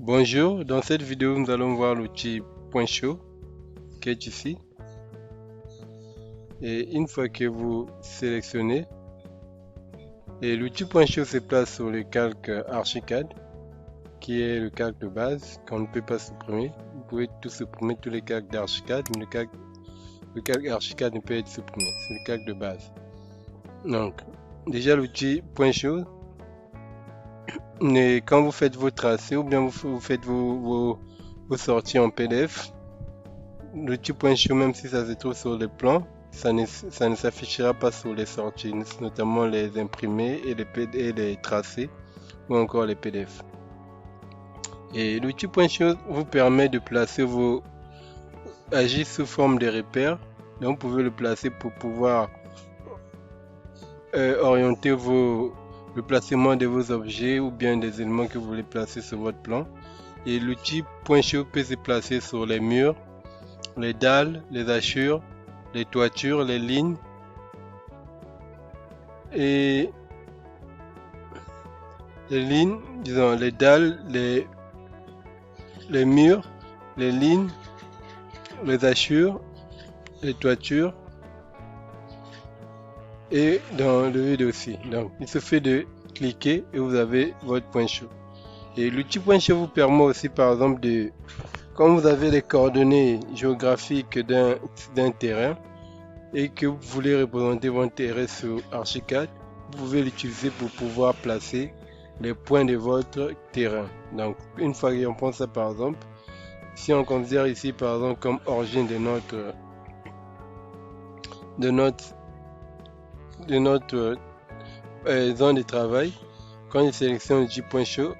Bonjour, dans cette vidéo nous allons voir l'outil Point Chaud qui est ici. Et une fois que vous sélectionnez, et l'outil Point Chaud se place sur le calque Archicad qui est le calque de base qu'on ne peut pas supprimer. Vous pouvez tout supprimer, tous les calques d'Archicad, mais le calque Archicad ne peut être supprimé, c'est le calque de base. Donc, déjà l'outil Point Chaud, et quand vous faites vos tracés ou bien vous faites vos sorties en PDF, l'outil Point Chaud, même si ça se trouve sur le plan, ça ne s'affichera pas sur les sorties, notamment les imprimés et les tracés ou encore les PDF. Et l'outil Point Chaud vous permet de placer agir sous forme de repères. Donc vous pouvez le placer pour pouvoir orienter le placement de vos objets ou bien des éléments que vous voulez placer sur votre plan. Et l'outil Point Chaud peut se placer sur les murs, les dalles, les hachures, les toitures, les lignes et les lignes, disons les dalles, les murs, les lignes, les hachures, les toitures et dans le vide aussi. Donc il suffit de cliquer et vous avez votre Point Chaud. Et l'outil Point Chaud vous permet aussi par exemple quand vous avez les coordonnées géographiques d'un terrain et que vous voulez représenter votre terrain sur Archicad, vous pouvez l'utiliser pour pouvoir placer les points de votre terrain. Donc une fois qu'on prend ça par exemple, si on considère ici par exemple comme origine de notre zone de travail, quand je sélectionne l'outil Point Chaud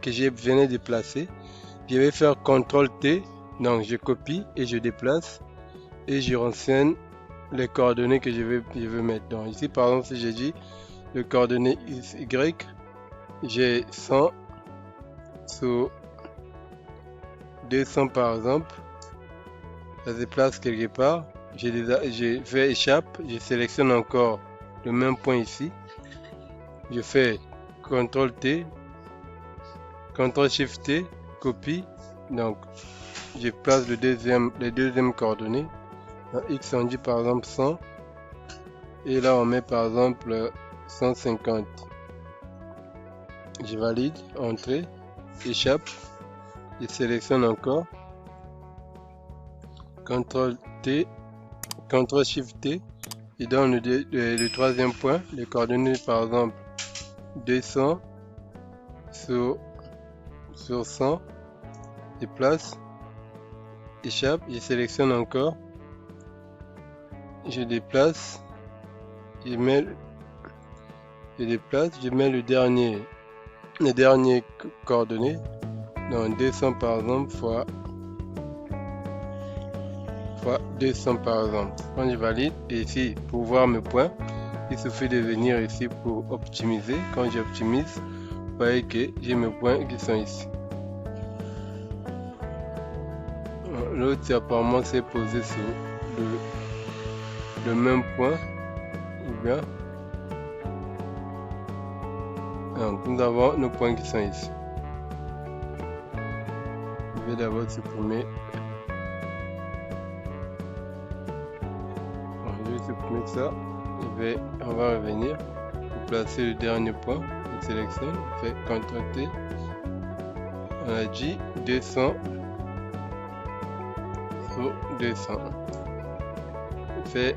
que je venais de placer, je vais faire CTRL T, donc je copie et je déplace et je renseigne les coordonnées que je veux mettre. Donc ici par exemple si j'ai dit le coordonnées Y, j'ai 100 sur 200 par exemple, ça se place quelque part, je fais échappe, je sélectionne encore le même point ici, je fais CTRL T, CTRL SHIFT T, copie, donc je place les deuxièmes coordonnées. Dans X on dit par exemple 100 et là on met par exemple 150. Je valide, entrée, échappe, je sélectionne encore, CTRL T, CTRL SHIFT T, et donne le troisième point, les coordonnées par exemple 200 sur 100, je place, échappe, je sélectionne encore, je déplace, je mets les derniers coordonnées, donc 200 par exemple fois 200 par exemple. Quand je valide, et ici pour voir mes points, il suffit de venir ici pour optimiser. Quand j'optimise, vous voyez que j'ai mes points qui sont ici. L'autre apparemment s'est posé sur le même point, ou bien donc nous avons nos points qui sont ici. Je vais d'abord supprimer. Je vais supprimer ça. On va revenir pour placer le dernier point. Je sélectionne, je fais CTRL T. On a dit 200 sur 200. Je fais.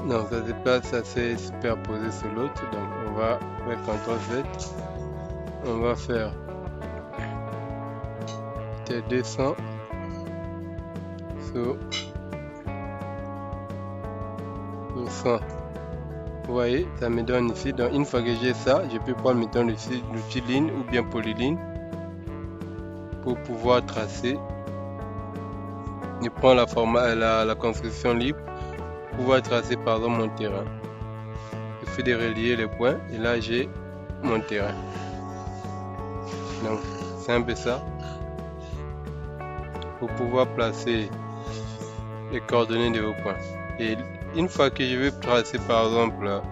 Non, ça se place, ça s'est superposé sur l'autre. Donc on va faire CTRL Z. On va faire 200 sur 100. Vous voyez, ça me donne ici. Donc une fois que j'ai ça, je peux prendre maintenant l'outil ligne ou bien polyline pour pouvoir tracer. Je prends la construction libre pour pouvoir tracer par exemple mon terrain. Je fais de relier les points et là j'ai mon terrain. Donc c'est un peu ça pour pouvoir placer les coordonnées de vos points. Et une fois que je vais tracer par exemple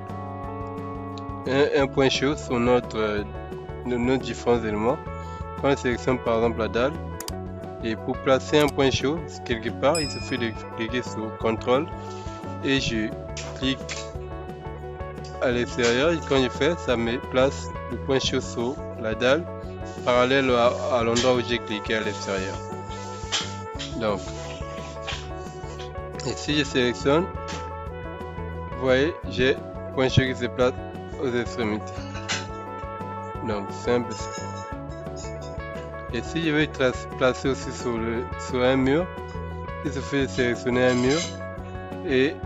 un point chaud sur notre différents éléments. Quand on sélectionne par exemple la dalle, et pour placer un point chaud quelque part, il suffit de cliquer sur CTRL et je clique à l'extérieur, et quand je fais, ça me place le point chaud sur la dalle parallèle à l'endroit où j'ai cliqué à l'extérieur. Donc, et si je sélectionne, vous voyez, j'ai point chaud qui se place aux extrémités. Donc, simple. Et si je veux placer aussi sur un mur, il suffit de sélectionner un mur et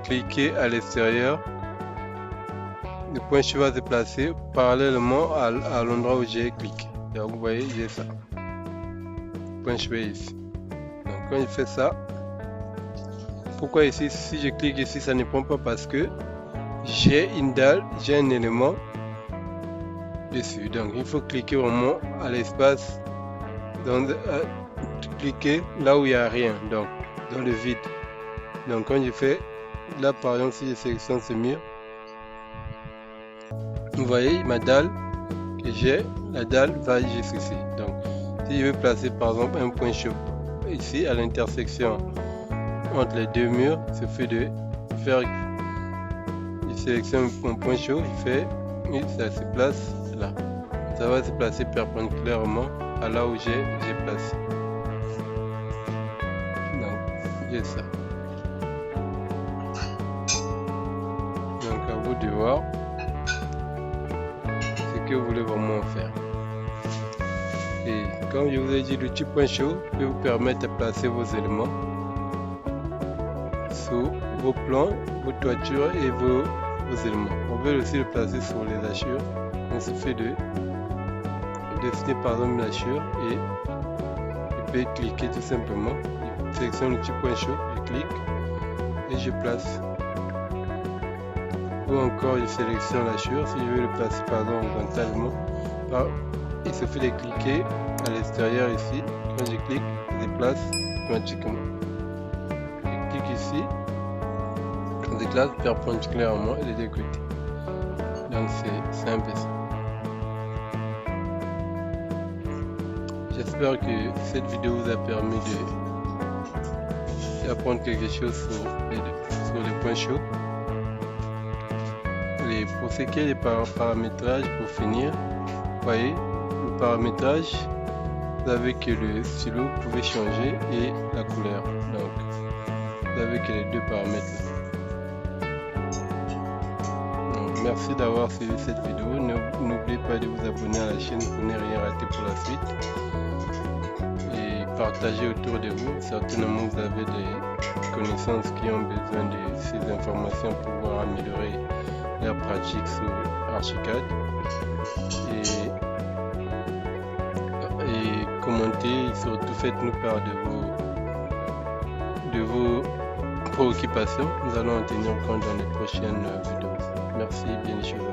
cliquer à l'extérieur. Le point chaud va se placer parallèlement à l'endroit où j'ai cliqué. Donc vous voyez, j'ai ça. Point chaud ici. Donc quand je fais ça, pourquoi ici, si je clique ici, ça ne prend pas parce que j'ai une dalle, j'ai un élément dessus. Donc il faut cliquer vraiment à l'espace, cliquer là où il n'y a rien, donc dans le vide. Donc quand je fais, là par exemple, si je sélectionne ce mur, vous voyez ma dalle que j'ai, la dalle va jusqu'ici. Donc si je veux placer par exemple un point chaud ici à l'intersection entre les deux murs, il suffit de faire, je sélectionne mon point chaud, et ça se place là. Ça va se placer perpendiculairement à là où j'ai placé. Donc j'ai ça. Donc à vous de voir que vous voulez vraiment faire. Et comme je vous ai dit, l'outil point chaud peut vous permettre de placer vos éléments sur vos plans, vos toitures et vos éléments. On peut aussi le placer sur les hachures. On se fait de dessiner par exemple une hachure et je peux cliquer tout simplement. Je sélectionne l'outil point chaud, je clique et je place. Ou encore je sélectionne la hachure, si je veux le placer par exemple horizontalement, il suffit de cliquer à l'extérieur ici, quand je clique, il se déplace automatiquement. Je clique ici, il se déplace perpendiculairement et des deux côtés. Donc c'est un peu ça. J'espère que cette vidéo vous a permis d'apprendre quelque chose sur les points chauds. Pour ce qui est des paramétrages, pour finir, vous voyez, le paramétrage, vous avez que le stylo, vous pouvez changer, et la couleur. Donc, vous avez que les deux paramètres. Donc, merci d'avoir suivi cette vidéo. N'oubliez pas de vous abonner à la chaîne pour ne rien rater pour la suite. Et partagez autour de vous. Certainement, vous avez des connaissances qui ont besoin de ces informations pour pouvoir améliorer leur pratique sur Archicad, et commentez, surtout faites-nous part de vos préoccupations. Nous allons en tenir compte dans les prochaines vidéos. Merci, bien sûr.